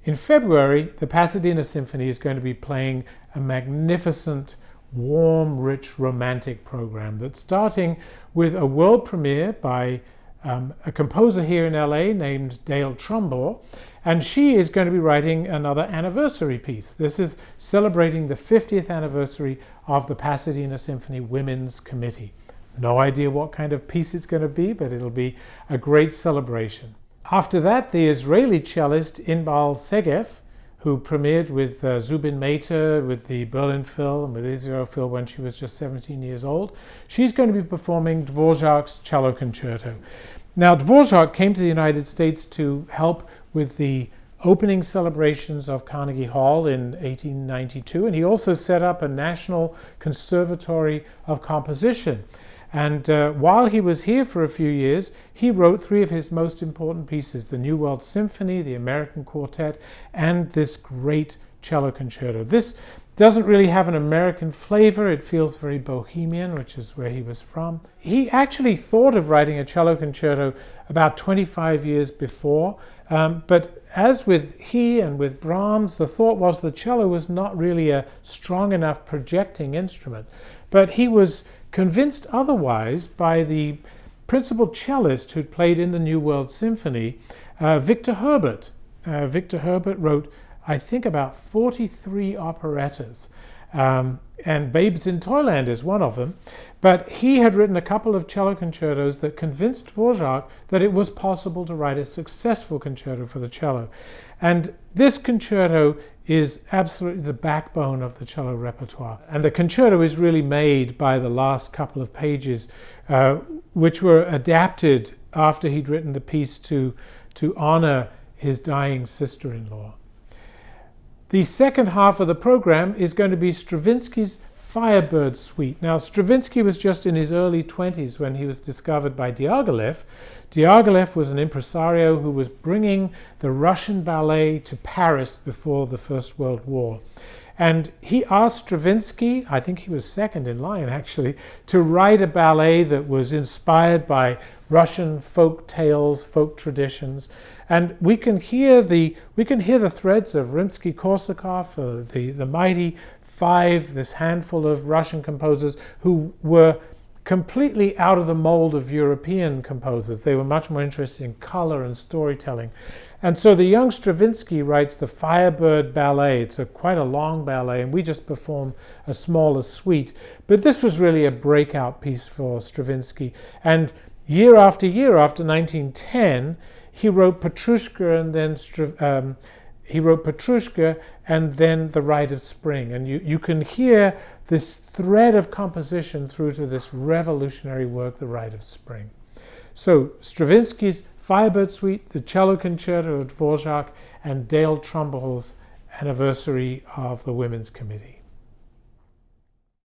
In February, the Pasadena Symphony is going to be playing a magnificent, warm, rich, romantic program that's starting with a world premiere by a composer here in LA named Dale Trumbore, and she is going to be writing another anniversary piece. This is celebrating the 50th anniversary of the Pasadena Symphony Women's Committee. No idea what kind of piece it's going to be, but it'll be a great celebration. After that, the Israeli cellist Inbal Segev, who premiered with Zubin Mehta, with the Berlin Phil, and with Israel Phil when she was just 17 years old. She's going to be performing Dvorak's Cello Concerto. Now, Dvorak came to the United States to help with the opening celebrations of Carnegie Hall in 1892, and he also set up a National Conservatory of Composition. And while he was here for a few years, he wrote three of his most important pieces: the New World Symphony, the American Quartet, and this great cello concerto. This doesn't really have an American flavor. It feels very bohemian, which is where he was from. He actually thought of writing a cello concerto about 25 years before, but as with he and with Brahms, the thought was the cello was not really a strong enough projecting instrument. But he was convinced otherwise by the principal cellist who'd played in the New World Symphony, Victor Herbert. Victor Herbert wrote, I think, about 43 operettas, and Babes in Toyland is one of them. But he had written a couple of cello concertos that convinced Dvorak that it was possible to write a successful concerto for the cello. And this concerto is absolutely the backbone of the cello repertoire. And the concerto is really made by the last couple of pages, which were adapted after he'd written the piece to honor his dying sister-in-law. The second half of the program is going to be Stravinsky's Firebird Suite. Now, Stravinsky was just in his early 20s when he was discovered by Diaghilev. Diaghilev was an impresario who was bringing the Russian ballet to Paris before the First World War. And he asked Stravinsky, I think he was second in line actually, to write a ballet that was inspired by Russian folk tales, folk traditions. And we can hear the threads of Rimsky-Korsakov, the mighty five, this handful of Russian composers who were completely out of the mold of European composers. They were much more interested in color and storytelling. And so the young Stravinsky writes the Firebird Ballet. It's quite a long ballet, and we just perform a smaller suite. But this was really a breakout piece for Stravinsky. And year after year, after 1910, he wrote Petrushka and then the Rite of Spring. And you can hear this thread of composition through to this revolutionary work, the Rite of Spring. So Stravinsky's Firebird Suite, the Cello Concerto of Dvorak, and Dale Trumbull's anniversary of the Women's Committee.